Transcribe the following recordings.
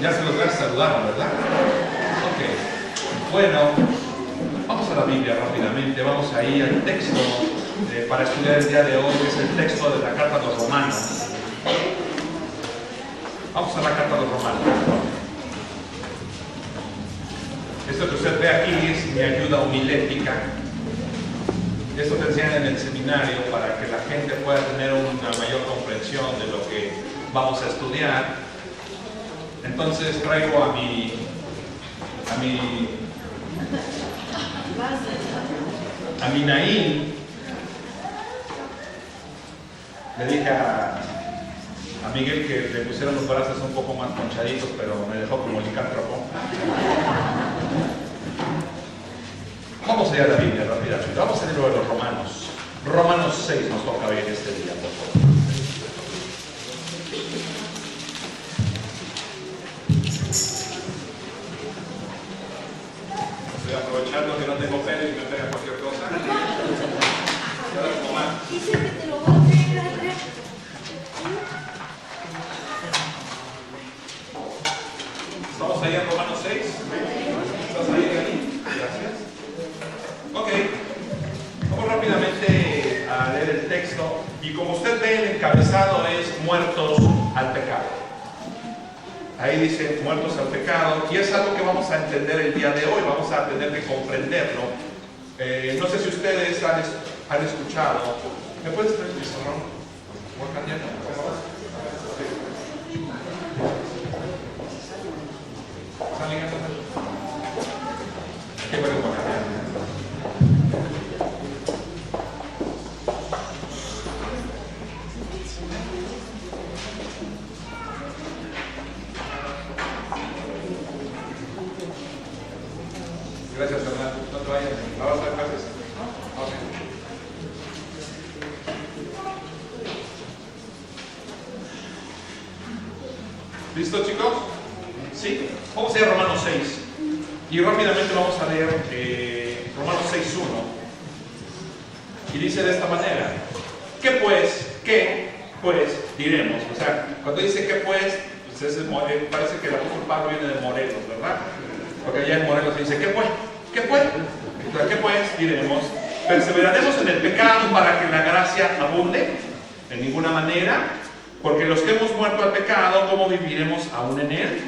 Ya se los saludaron, ¿verdad? Ok. Bueno, vamos a la Biblia rápidamente. Vamos ahí al texto para estudiar el día de hoy, que es el texto de la Carta a los Romanos. Vamos a la Carta a los Romanos. Esto que usted ve aquí es mi ayuda homilética. Esto te enseñan en el seminario para que la gente pueda tener una mayor comprensión de lo que vamos a estudiar. Entonces traigo a mi Naín. Le dije a Miguel que le pusieran los brazos un poco más ponchaditos, pero me dejó como licántropo. Vamos allá a la Biblia rápidamente. Vamos a leer de los Romanos. Romanos 6 nos toca ver este día, por favor. Estoy aprovechando que no tengo pelo y me pega cualquier cosa. Como más. Dice que te lo voy a traer. Estamos ahí en Romanos 6. ¿Estás ahí? Gracias. Ok. Vamos rápidamente a leer el texto. Y como usted ve, el encabezado es muertos al pecado. Ahí dice muertos al pecado. Y es algo que vamos a entender el día de hoy. Vamos a tener que comprenderlo. No sé si ustedes han escuchado. ¿Me puedes traer el pizarrón? ¿Voy a cambiar? Qué bueno para cambiar. Gracias, Fernando. No te vayas. ¿La vas a dar clases? Ok. ¿Listo, chicos? Sí. Vamos a ir a Romanos 6. Y rápidamente vamos a leer Romanos 6.1. Y dice de esta manera: ¿qué pues diremos? O sea, cuando dice ¿qué pues? Parece que el apóstol Pablo viene de Morelos, ¿verdad? Porque allá en Morelos se dice ¿qué pues? ¿Qué pues? ¿Qué pues diremos? ¿Perseveraremos en el pecado para que la gracia abunde? De ninguna manera. Porque los que hemos muerto al pecado, ¿cómo viviremos aún en él?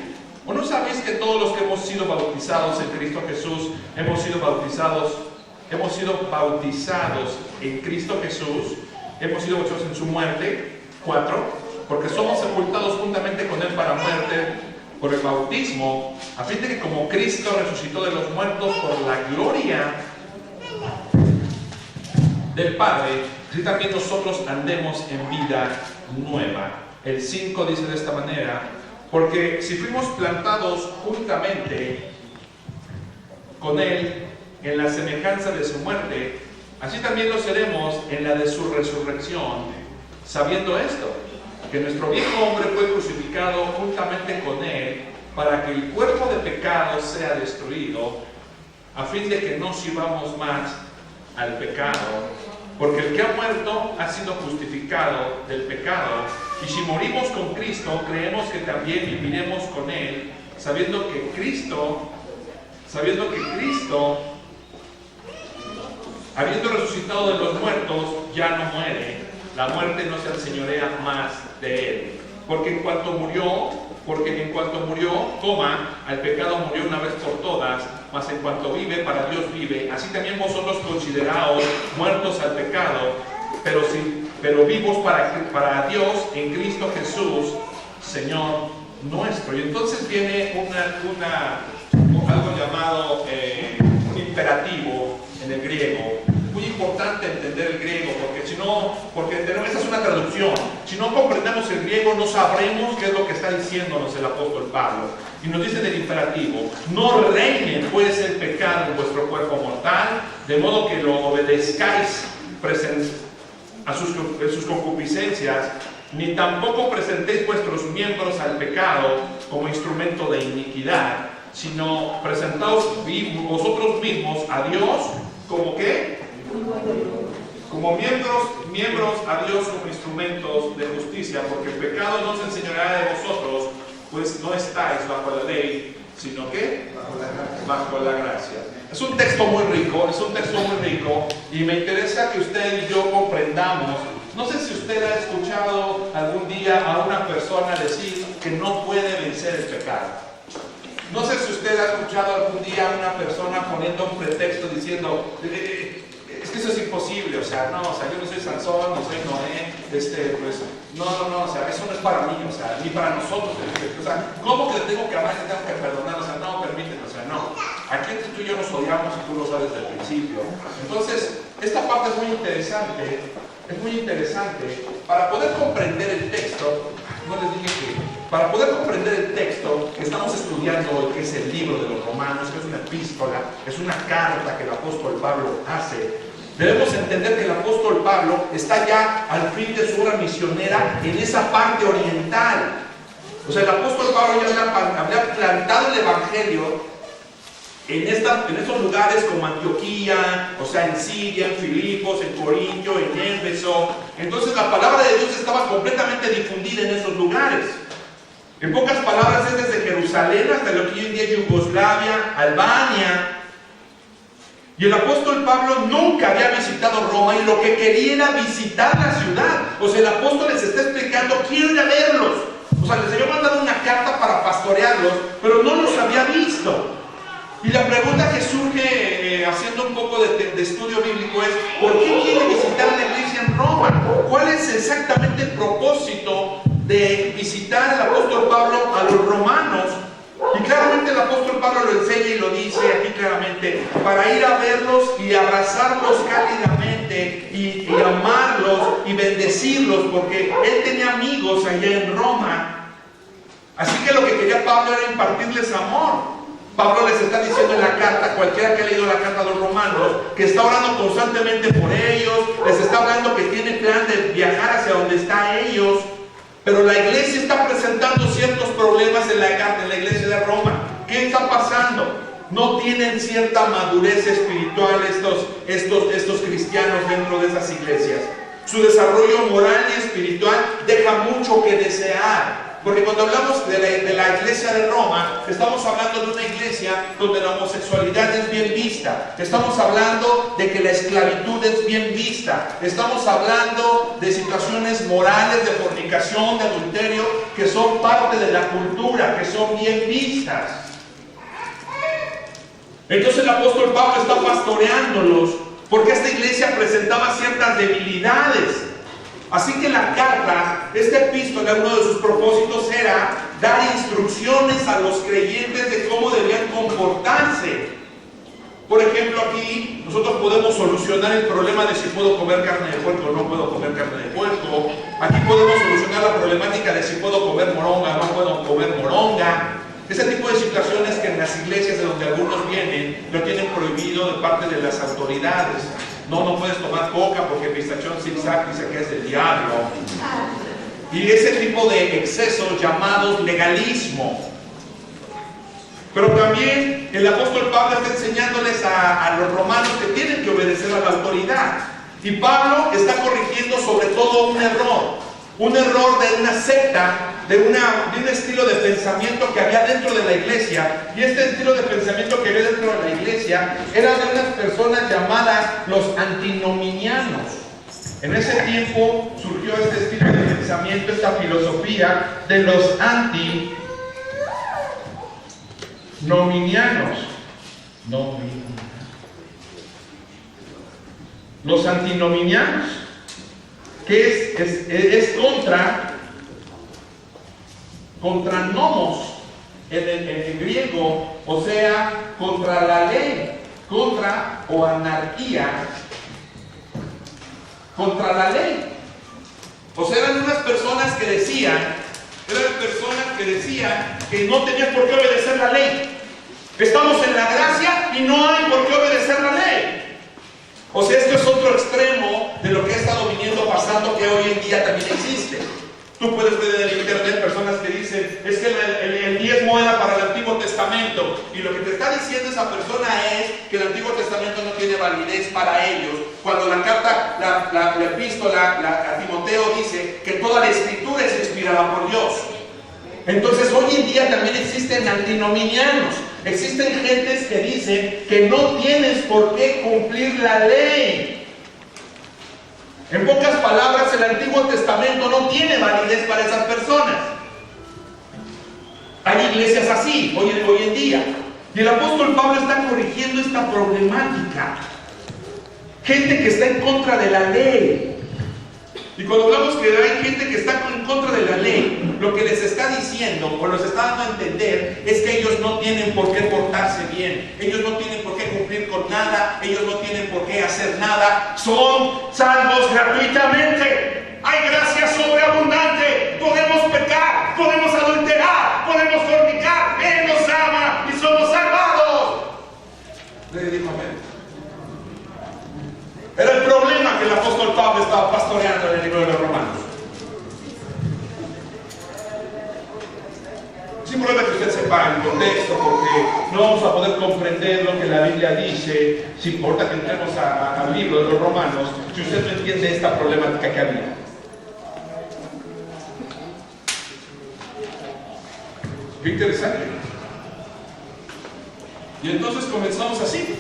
¿O no sabéis que todos los que hemos sido bautizados en Cristo Jesús, hemos sido bautizados en Cristo Jesús, hemos sido bautizados en su muerte? 4. Porque somos sepultados juntamente con él para muerte por el bautismo, a fin de que como Cristo resucitó de los muertos por la gloria del Padre, así también nosotros andemos en vida nueva. El 5 dice de esta manera: porque si fuimos plantados juntamente con él en la semejanza de su muerte, así también lo seremos en la de su resurrección, sabiendo esto, que nuestro viejo hombre fue crucificado juntamente con él, para que el cuerpo de pecado sea destruido, a fin de que no sirvamos más al pecado. Porque el que ha muerto ha sido justificado del pecado. Y si morimos con Cristo, creemos que también viviremos con él, sabiendo que Cristo, habiendo resucitado de los muertos, ya no muere. La muerte no se enseñorea más de él. Porque en cuanto murió, al pecado murió una vez por todas, mas en cuanto vive, para Dios vive. Así también vosotros consideraos muertos al pecado, pero vivos para Dios en Cristo Jesús, Señor nuestro. Y entonces viene algo llamado un imperativo en el griego. Muy importante entender el griego, porque esa es una traducción. Si no comprendemos el griego, no sabremos qué es lo que está diciéndonos el apóstol Pablo. Y nos dice en el imperativo: no reine pues el pecado en vuestro cuerpo mortal, de modo que lo obedezcáis a sus concupiscencias, ni tampoco presentéis vuestros miembros al pecado como instrumento de iniquidad, sino presentaos vosotros mismos a Dios como ¿qué? como miembros a Dios como instrumentos de justicia, porque el pecado no se enseñará de vosotros, pues no estáis bajo la ley, sino que bajo la gracia. Es un texto muy rico, y me interesa que usted y yo comprendamos. No sé si usted ha escuchado algún día a una persona decir que no puede vencer el pecado. No sé si usted ha escuchado algún día a una persona poniendo un pretexto diciendo es que eso es imposible, yo no soy Sansón, no soy Noé, pues, no, eso no es para mí, ni para nosotros, ¿cómo que le tengo que amar y le tengo que perdonar? No, permíteme, no. Aquí entre tú y yo nos odiamos y tú lo sabes desde el principio. Entonces, esta parte es muy interesante, para poder comprender el texto. No les dije que para poder comprender el texto que estamos estudiando hoy, que es el libro de los Romanos, que es una epístola, es una carta que el apóstol Pablo hace, debemos entender que el apóstol Pablo está ya al fin de su obra misionera en esa parte oriental. O sea, el apóstol Pablo ya había plantado el evangelio en estos lugares como Antioquía, en Siria, en Filipos, en Corinto, en Éfeso. Entonces la palabra de Dios estaba completamente difundida en esos lugares. En pocas palabras, es desde Jerusalén hasta lo que hoy en día es Yugoslavia, Albania. Y el apóstol Pablo nunca había visitado Roma y lo que quería era visitar la ciudad. El apóstol les está explicando, quiero ir a verlos. Les había mandado una carta para pastorearlos, pero no los había visto. Y la pregunta que surge haciendo un poco de estudio bíblico es, ¿por qué quiere visitar la iglesia en Roma? ¿Cuál es exactamente el propósito de visitar el apóstol Pablo a los romanos? Y claramente el apóstol Pablo lo enseña y lo dice aquí claramente, para ir a verlos y abrazarlos cálidamente y amarlos y bendecirlos, porque él tenía amigos allá en Roma. Así que lo que quería Pablo era impartirles amor. Pablo les está diciendo en la carta, cualquiera que ha leído la carta a los romanos, que está orando constantemente por ellos, les está hablando que tiene plan de viajar hacia donde están ellos, pero la iglesia está presentando ciertos problemas en la iglesia de Roma. ¿Qué está pasando? No tienen cierta madurez espiritual estos cristianos dentro de esas iglesias. Su desarrollo moral y espiritual deja mucho que desear. Porque cuando hablamos de la iglesia de Roma, estamos hablando de una iglesia donde la homosexualidad es bien vista. Estamos hablando de que la esclavitud es bien vista. Estamos hablando de situaciones morales, de fornicación, de adulterio, que son parte de la cultura, que son bien vistas. Entonces el apóstol Pablo está pastoreándolos, porque esta iglesia presentaba ciertas debilidades. Así que la carta, esta epístola, uno de sus propósitos era dar instrucciones a los creyentes de cómo debían comportarse. Por ejemplo, aquí nosotros podemos solucionar el problema de si puedo comer carne de puerco o no puedo comer carne de puerco. Aquí podemos solucionar la problemática de si puedo comer moronga o no puedo comer moronga. Ese tipo de situaciones que en las iglesias de donde algunos vienen lo tienen prohibido de parte de las autoridades. No puedes tomar coca porque Pistachón Zigzag dice que es del diablo. Y ese tipo de excesos llamados legalismo. Pero también el apóstol Pablo está enseñándoles a los romanos que tienen que obedecer a la autoridad. Y Pablo está corrigiendo sobre todo un error de una secta, de un estilo de pensamiento que había dentro de la iglesia. Y este estilo de pensamiento que había dentro de la iglesia era de unas personas llamadas los antinominianos. En ese tiempo surgió este estilo de pensamiento, esta filosofía de los antinominianos. Los antinominianos, que es contra nomos en griego, o sea, contra la ley, contra o anarquía, contra la ley. O sea, eran unas personas que decían que no tenían por qué obedecer la ley. Estamos en la gracia y no hay por qué obedecer la ley. O sea, esto es otro extremo de lo que ha estado pasando, que hoy en día también existe. Tú puedes ver en el internet personas que dicen, es que el diezmo era para el Antiguo Testamento. Testamento. Y lo que te está diciendo esa persona es que el Antiguo Testamento no tiene validez para ellos. Cuando la carta, la epístola a Timoteo dice que toda la escritura es inspirada por Dios. Entonces hoy en día también existen antinominianos. Existen gentes que dicen que no tienes por qué cumplir la ley. En pocas palabras, el Antiguo Testamento no tiene validez para esas personas. Hay iglesias así, hoy en día. Y el apóstol Pablo está corrigiendo esta problemática. Gente que está en contra de la ley. Y cuando hablamos que hay gente que está en contra de la ley, lo que les está diciendo, o les está dando a entender, es que ellos no tienen por qué portarse bien. Ellos no tienen por qué cumplir con nada. Ellos no tienen por qué hacer nada. Son salvos gratuitamente. Hay gracia sobreabundante. Podemos pecar, podemos adulterar, podemos fornicar. Él nos ama y somos salvados. Le dijo amén. Era el problema que el apóstol Pablo estaba pastoreando en el libro de los Romanos. Simplemente que usted sepa el contexto, porque no vamos a poder comprender lo que la Biblia dice, si importa que entremos al libro de los Romanos, si usted no entiende esta problemática que había. Qué interesante. Y entonces comenzamos así,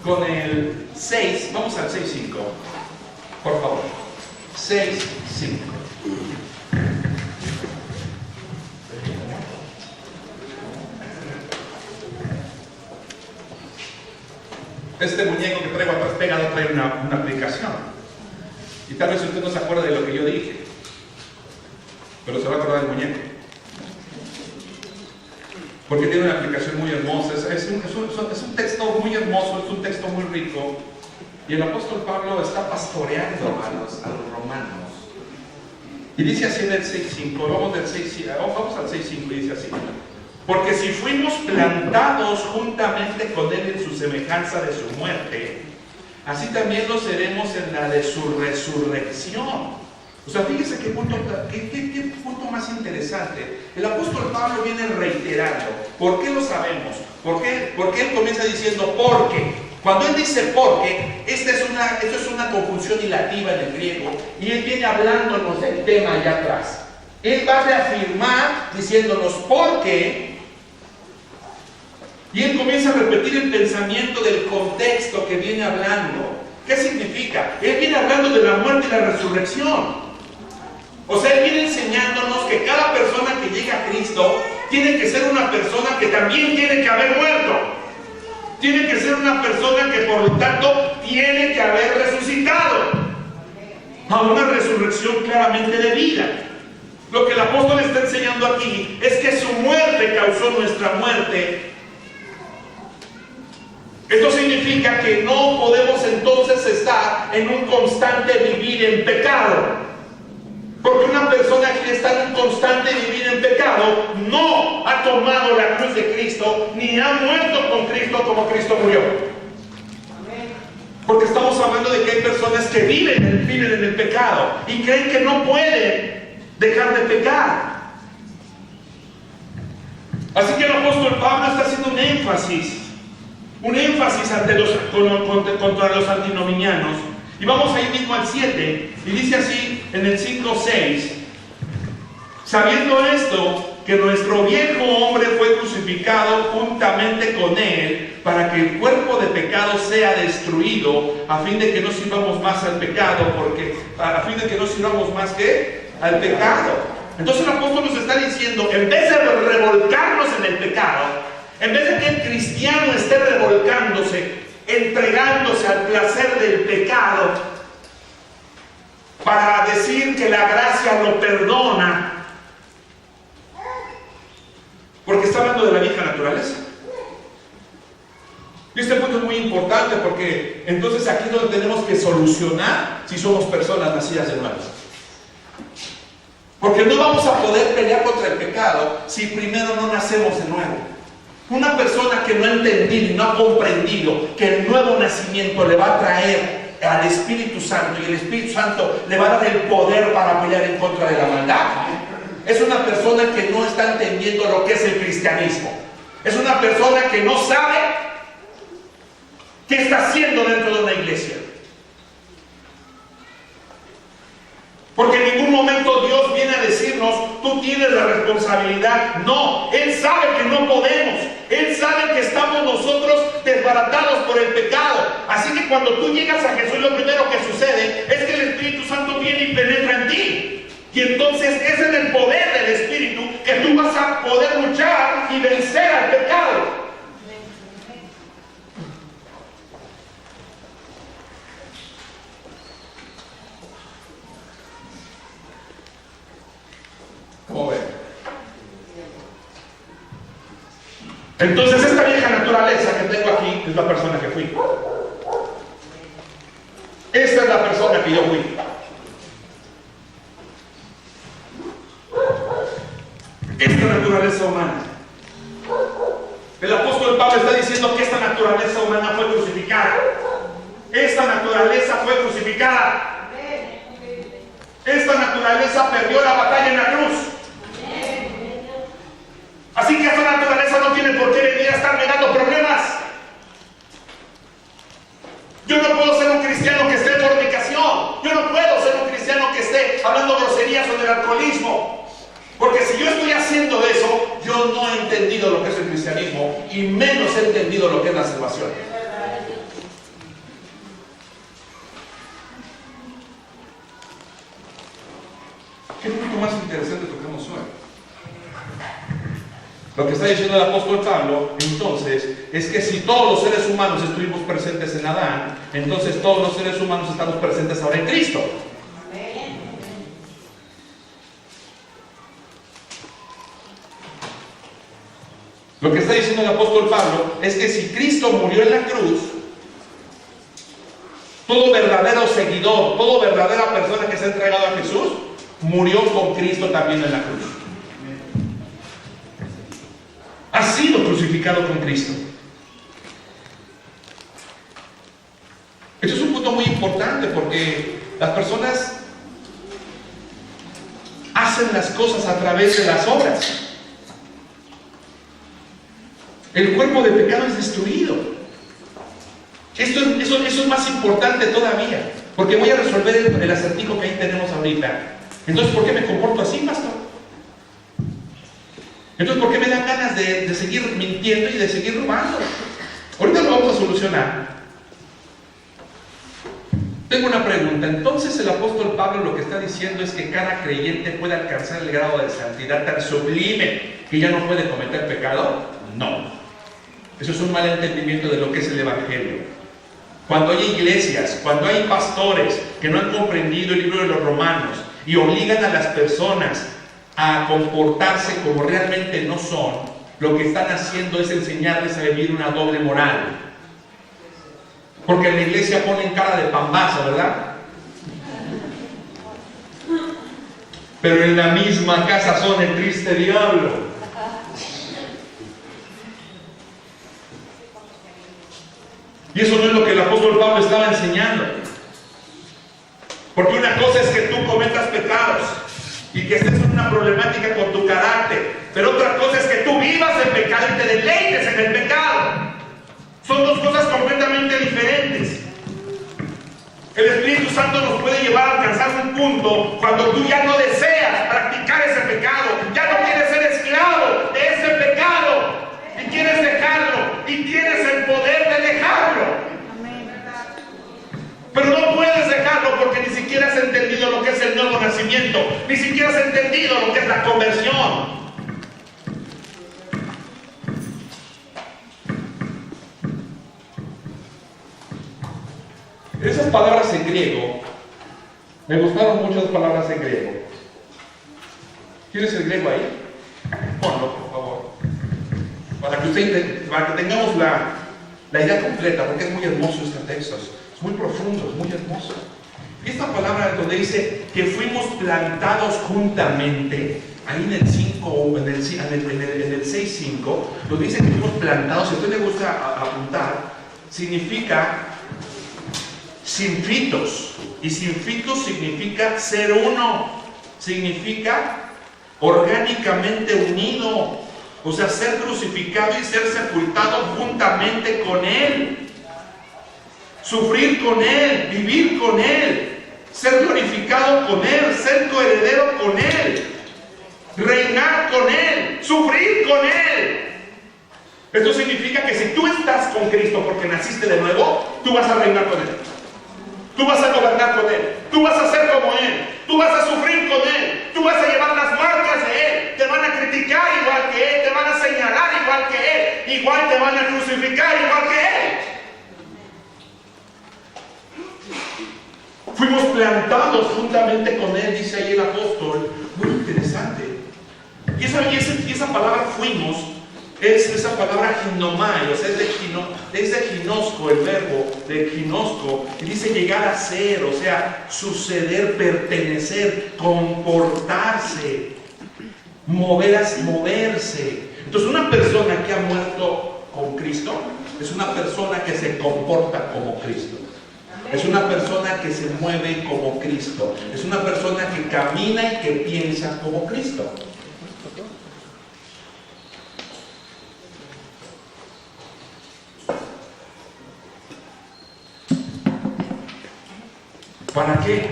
con el 6, vamos al 6.5, por favor. 6.5. Este muñeco que traigo atrás pegado trae una aplicación. Y tal vez usted no se acuerda de lo que yo dije, pero se va a acordar del muñeco. Porque tiene una aplicación muy hermosa, es un texto muy hermoso, es un texto muy rico. Y el apóstol Pablo está pastoreando a los romanos. Y dice así en el 6.5, vamos al 6.5 y dice así: porque si fuimos plantados juntamente con él en su semejanza de su muerte, así también lo seremos en la de su resurrección. O sea, fíjese qué punto más interesante. El apóstol Pablo viene reiterando. ¿Por qué lo sabemos? ¿Por qué él comienza diciendo porque? Cuando él dice porque, esto es una conjunción hilativa en el griego, y él viene hablándonos del tema allá atrás. Él va a reafirmar diciéndonos porque, y él comienza a repetir el pensamiento del contexto que viene hablando. ¿Qué significa? Él viene hablando de la muerte y la resurrección. O sea, él viene enseñándonos que cada persona que llega a Cristo tiene que ser una persona que también tiene que haber muerto. Tiene que ser una persona que por lo tanto tiene que haber resucitado. A una resurrección claramente de vida. Lo que el apóstol está enseñando aquí es que su muerte causó nuestra muerte. Esto significa que no podemos entonces estar en un constante vivir en pecado. Porque una persona que está en un constante vivir en pecado no ha tomado la cruz de Cristo ni ha muerto con Cristo como Cristo murió. Porque estamos hablando de que hay personas que viven en el pecado y creen que no pueden dejar de pecar. Así que el apóstol Pablo está haciendo un énfasis contra los antinominianos. Y vamos ahí mismo al 7, y dice así en el 5:6: sabiendo esto, que nuestro viejo hombre fue crucificado juntamente con él, para que el cuerpo de pecado sea destruido, a fin de que no sirvamos más al pecado, al pecado. Entonces el apóstol nos está diciendo, en vez de revolcarnos en el pecado, en vez de que el cristiano esté revolcándose, entregándose al placer del pecado para decir que la gracia lo perdona, porque está hablando de la vieja naturaleza. Y este punto es muy importante, porque entonces aquí es donde tenemos que solucionar si somos personas nacidas de nuevo. Porque no vamos a poder pelear contra el pecado si primero no nacemos de nuevo. Una persona que no ha entendido y no ha comprendido que el nuevo nacimiento le va a traer al Espíritu Santo, y el Espíritu Santo le va a dar el poder para pelear en contra de la maldad, es una persona que no está entendiendo lo que es el cristianismo. Es una persona que no sabe qué está haciendo dentro de una iglesia. Porque en ningún momento Dios viene a decirnos, tú tienes la responsabilidad. No, Él sabe que no podemos. Él sabe que estamos nosotros desbaratados por el pecado. Así que cuando tú llegas a Jesús, lo primero que sucede es que el Espíritu Santo viene y penetra en ti. Y entonces es en el poder del Espíritu que tú vas a poder luchar y vencer al pecado. ¿Cómo ven? Entonces esta vieja naturaleza que tengo aquí es la persona que fui. Esta es la persona que yo fui. Esta naturaleza humana. El apóstol Pablo está diciendo que esta naturaleza humana fue crucificada. Esta naturaleza fue crucificada. Esta naturaleza perdió la batalla en la cruz. Así que esta naturaleza no tiene por qué venir a estarme dando problemas. Yo no puedo ser un cristiano que esté en fornicación. Yo no puedo ser un cristiano que esté hablando groserías o del alcoholismo. Porque si yo estoy haciendo eso, yo no he entendido lo que es el cristianismo y menos he entendido lo que es la salvación. ¿Qué punto más interesante tocamos hoy? Lo que está diciendo el apóstol Pablo, entonces, es que si todos los seres humanos estuvimos presentes en Adán, entonces todos los seres humanos estamos presentes ahora en Cristo. Lo que está diciendo el apóstol Pablo es que si Cristo murió en la cruz, todo verdadero seguidor, toda verdadera persona que se ha entregado a Jesús, murió con Cristo también en la cruz. Ha sido crucificado con Cristo. Esto es un punto muy importante porque las personas hacen las cosas a través de las obras. El cuerpo de pecado es destruido. Eso es más importante todavía, porque voy a resolver el acertijo que ahí tenemos ahorita. Entonces, ¿por qué me comporto así, pastor? Entonces, ¿por qué me dan ganas de seguir mintiendo y de seguir robando? Ahorita lo vamos a solucionar. Tengo una pregunta. Entonces, el apóstol Pablo lo que está diciendo es que cada creyente puede alcanzar el grado de santidad tan sublime que ya no puede cometer pecado. No. Eso es un mal entendimiento de lo que es el Evangelio. Cuando hay iglesias, cuando hay pastores que no han comprendido el libro de los Romanos y obligan a las personas a comportarse como realmente no son, lo que están haciendo es enseñarles a vivir una doble moral. Porque en la iglesia ponen cara de pambazo, ¿verdad? Pero en la misma casa son el triste diablo. Y eso no es lo que el apóstol Pablo estaba enseñando. Porque una cosa es que tú cometas pecados y que estés en una problemática con tu carácter, pero otra cosa es que tú vivas el pecado y te deleites en el pecado. Son dos cosas completamente diferentes. El Espíritu Santo nos puede llevar a alcanzar un punto cuando tú ya no deseas practicar ese pecado, ya no quieres ser esclavo de ese pecado y quieres dejarlo y tienes el poder de dejarlo. Pero no puedes dejarlo porque ni siquiera has entendido lo que es el nuevo nacimiento, ni siquiera has entendido lo que es la conversión. Esas palabras en griego, me gustaron muchas palabras en griego. ¿Tienes el griego ahí? Ponlo, por favor. Para que tengamos la idea completa, porque es muy hermoso este texto. Es muy profundo, es muy hermoso. Esta palabra donde dice que fuimos plantados juntamente, ahí en el 5, en el 6.5, donde dice que fuimos plantados, si a usted le gusta apuntar, significa sinfitos, y sinfitos significa ser uno, significa orgánicamente unido. O sea, ser crucificado y ser sepultado juntamente con Él. Sufrir con Él, vivir con Él, ser glorificado con Él, ser coheredero con Él, reinar con Él, sufrir con Él. Esto significa que si tú estás con Cristo porque naciste de nuevo, tú vas a reinar con Él. Tú vas a gobernar con Él. Tú vas a ser como Él. Tú vas a sufrir con Él. Tú vas a llevar las marcas de Él. Te van a criticar igual que Él. Te van a señalar igual que Él. Igual te van a crucificar igual que Él. Fuimos plantados juntamente con Él, dice ahí el apóstol. Muy interesante. Y esa palabra fuimos es esa palabra ginomai, o sea, es de ginosco, el verbo de ginosco, y dice llegar a ser, o sea, suceder, pertenecer, comportarse, moverse. Entonces, una persona que ha muerto con Cristo es una persona que se comporta como Cristo. Es una persona que se mueve como Cristo. Es una persona que camina y que piensa como Cristo. ¿Para qué?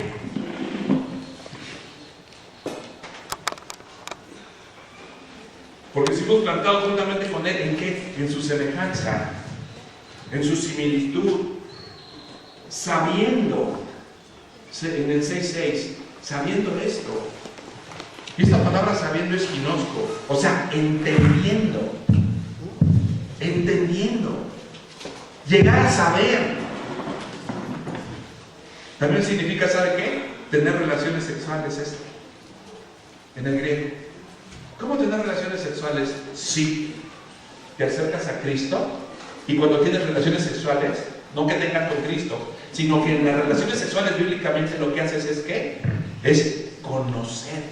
Porque si hemos plantado juntamente con Él, ¿en qué? En su semejanza, en su similitud, sabiendo, en el 6:6, sabiendo esto. Y esta palabra sabiendo es ginosco, o sea, entendiendo, llegar a saber. También significa, ¿sabe qué? Tener relaciones sexuales, en el griego. ¿Cómo tener relaciones sexuales? Si te acercas a Cristo y cuando tienes relaciones sexuales, no que tengas con Cristo, sino que en las relaciones sexuales bíblicamente lo que haces es ¿qué? Es conocer.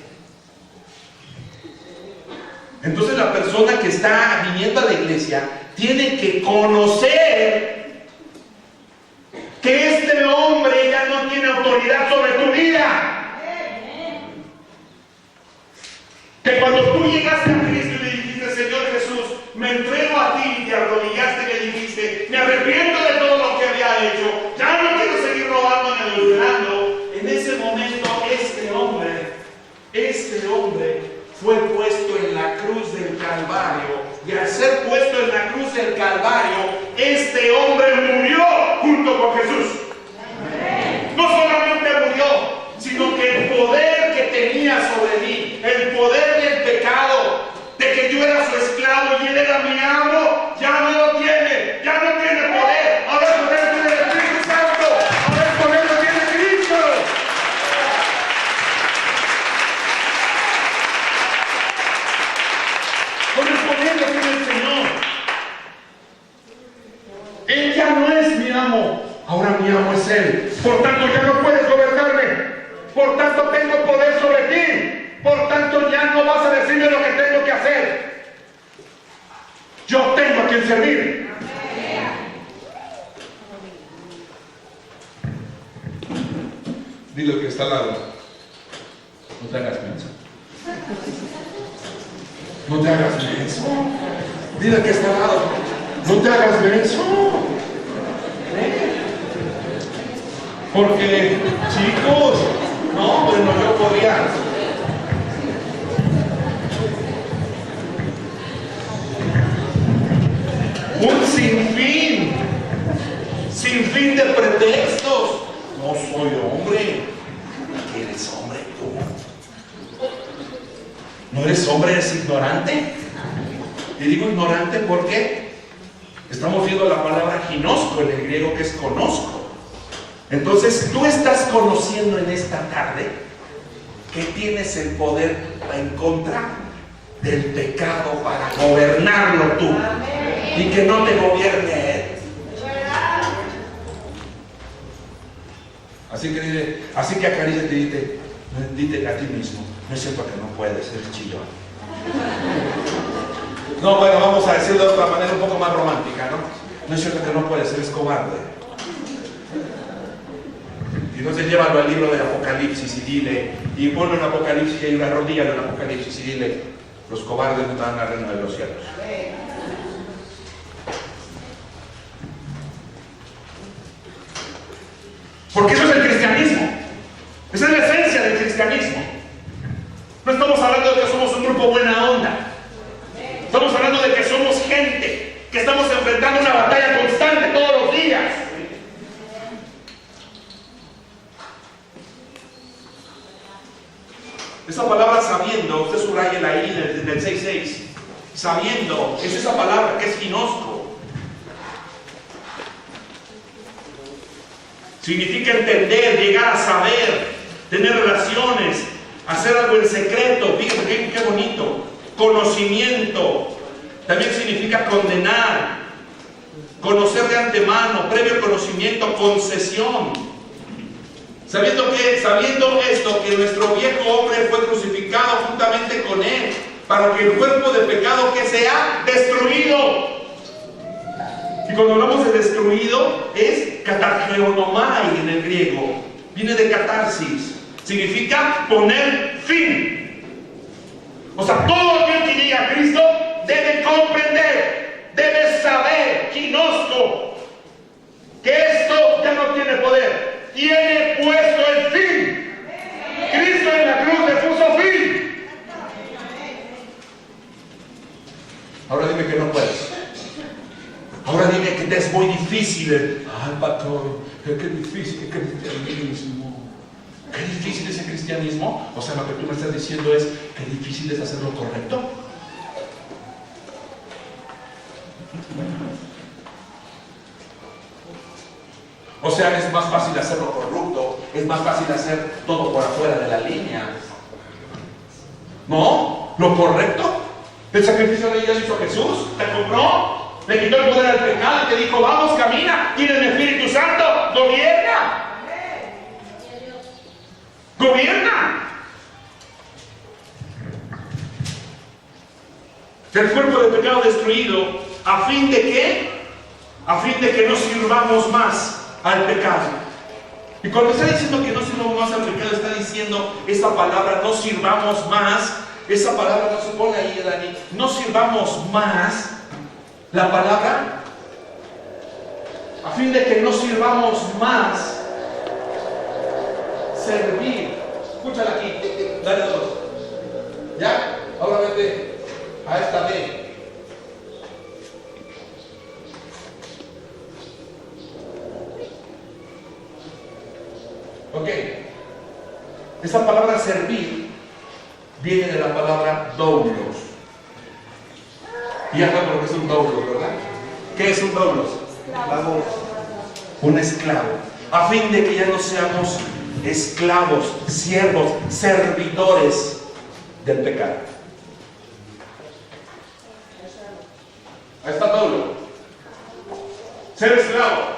Entonces la persona que está viniendo a la iglesia tiene que conocer que este hombre ya no tiene autoridad sobre tu vida. Que cuando tú llegaste a Cristo y le dijiste, Señor Jesús, me entrego a ti, y te arrodillaste y le dijiste, me arrepiento de todo lo que había hecho, ya no quiero seguir robando ni adulterando. En ese momento este hombre fue puesto en la cruz del Calvario, y al ser puesto en la cruz del Calvario, este hombre murió junto con Jesús. No solamente murió, sino que el poder que tenía sobre mí, el poder del pecado, de que yo era su esclavo y él era mi amo, ya no lo tiene, ya no tiene poder. Ahora el poder tiene el Espíritu Santo, ahora el poder lo tiene Cristo. Con el poder lo tiene el Señor. Él ya no es mi amo, ahora mi amo es Él. Por tanto ya no puedes gobernarme. Por tanto tengo poder sobre ti. Por tanto ya no vas a decirme lo que tengo que hacer. Yo tengo a quien servir. Dile al que está al lado, no te hagas menso. No te hagas menso. Dile al que está al lado, no te hagas menso. Porque, chicos, no, bueno, yo podría. Un sinfín de pretextos. No soy hombre. ¿Eres hombre tú? ¿No eres hombre, eres ignorante? Y digo ignorante porque estamos viendo la palabra ginosco en el griego, que es conozco. Entonces tú estás conociendo en esta tarde que tienes el poder en contra del pecado para gobernarlo tú. Y que no te gobierne Él. Así que acaríciate y dite a ti mismo, no es cierto que no puedes, eres chillón. No, bueno, vamos a decirlo de otra manera un poco más romántica, ¿no? No es cierto que no puedes, eres cobarde. Y entonces llévalo al libro del Apocalipsis y dile, y ponlo en Apocalipsis y hay una rodilla en Apocalipsis y dile, Los cobardes no entrarán al reino de los cielos. Porque eso es el cristianismo. Esa es la esencia del cristianismo. No estamos hablando de que somos un grupo buena onda. Estamos hablando de que somos gente que estamos enfrentando una batalla constante todos los días. Esa palabra sabiendo, usted subrayela ahí del 6:6. Sabiendo, es esa palabra que es ginosco. Significa entender, llegar a saber, tener relaciones, hacer algo en secreto. Fíjense qué bonito. Conocimiento. También significa condenar, conocer de antemano, previo conocimiento, concesión. Sabiendo esto, que nuestro viejo hombre fue crucificado juntamente con él, para que el cuerpo de pecado que sea destruido. Y cuando hablamos de destruido, es katargeonomai en el griego. Viene de catarsis. Significa poner fin. O sea, todo aquel que llega a Cristo debe comprender, debe saber, ginosco, que esto ya no tiene poder. Tiene puesto el fin. Cristo en la cruz le puso fin. Ahora dime que no puedes. Ahora dime que te es muy difícil. Ay, pastor, qué difícil el cristianismo. Qué difícil es el cristianismo. O sea, lo que tú me estás diciendo es que difícil es hacer lo correcto. O sea, es más fácil hacer lo corrupto, es más fácil hacer todo por afuera de la línea. ¿No? ¿Lo correcto? El sacrificio de ella lo hizo Jesús, te compró, le quitó el poder al pecado y te dijo, vamos, camina, tienes el Espíritu Santo, gobierna. Gobierna. El cuerpo de pecado destruido, ¿a fin de qué? A fin de que no sirvamos más al pecado. Y cuando está diciendo que no sirvamos más al pecado, está diciendo esa palabra, no sirvamos más. Esa palabra no se pone ahí, Dani. No sirvamos más. La palabra, a fin de que no sirvamos más. Servir. Escúchala aquí. Dale dos. ¿Ya? Ahora vete a esta B. Ok, esa palabra servir viene de la palabra doulos. Y ya saben lo que es un doulos, ¿verdad? ¿Qué es un doulos? Esclavo. Un esclavo. A fin de que ya no seamos esclavos, siervos, servidores del pecado. Ahí está doulo. Ser esclavo.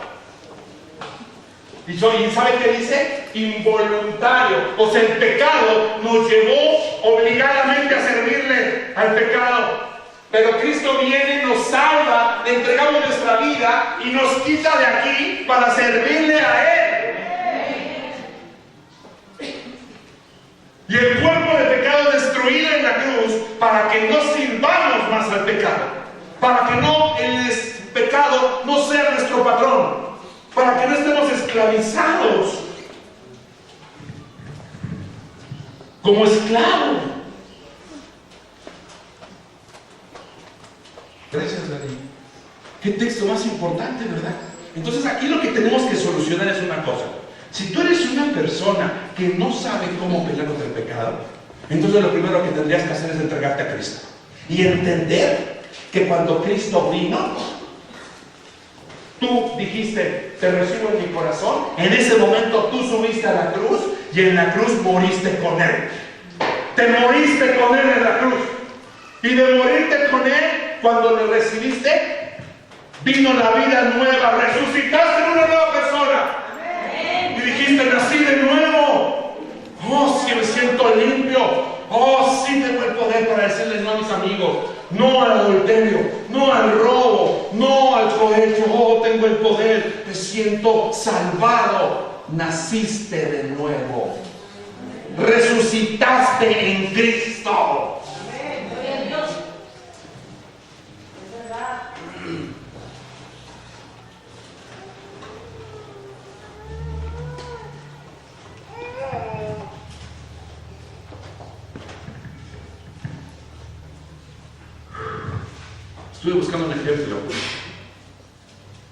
Y ¿sabe qué dice? Involuntario. O sea, el pecado nos llevó obligadamente a servirle al pecado. Pero Cristo viene, nos salva, le entregamos nuestra vida y nos quita de aquí para servirle a Él. Y el cuerpo de pecado destruido en la cruz para que no sirvamos más al pecado. Para que no el pecado no sea nuestro patrón. Para que no estemos esclavizados como esclavos. Gracias, Dani. Qué texto más importante, ¿verdad? Entonces aquí lo que tenemos que solucionar es una cosa. Si tú eres una persona que no sabe cómo pelear contra el pecado, entonces lo primero que tendrías que hacer es entregarte a Cristo y entender que cuando Cristo vino, tú dijiste, te recibo en mi corazón. En ese momento tú subiste a la cruz y en la cruz moriste con Él. Te moriste con Él en la cruz. Y de morirte con Él, cuando le recibiste, vino la vida nueva. Resucitaste en una nueva persona. Y dijiste, nací de nuevo. Oh, sí me siento limpio. Oh, sí tengo el poder para decirles no a mis amigos. No al adulterio, no al robo, no al cohecho. Oh, tengo el poder, te siento salvado. Naciste de nuevo. Resucitaste en Cristo. Estuve buscando un ejemplo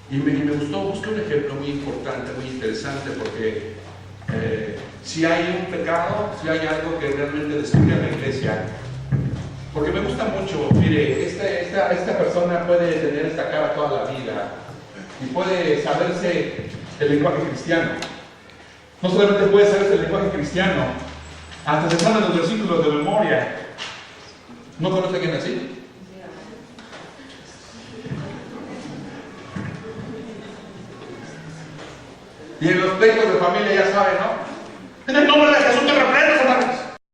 y me gustó, busqué un ejemplo muy importante, muy interesante, porque si hay un pecado, si hay algo que realmente destruye a la iglesia, porque me gusta mucho, mire, esta persona puede tener esta cara toda la vida y puede saberse el lenguaje cristiano. No solamente puede saberse el lenguaje cristiano, hasta se saben los versículos de memoria. ¿No conoce a alguien así? Y en los pleitos de familia ya saben, ¿no? En el nombre de Jesús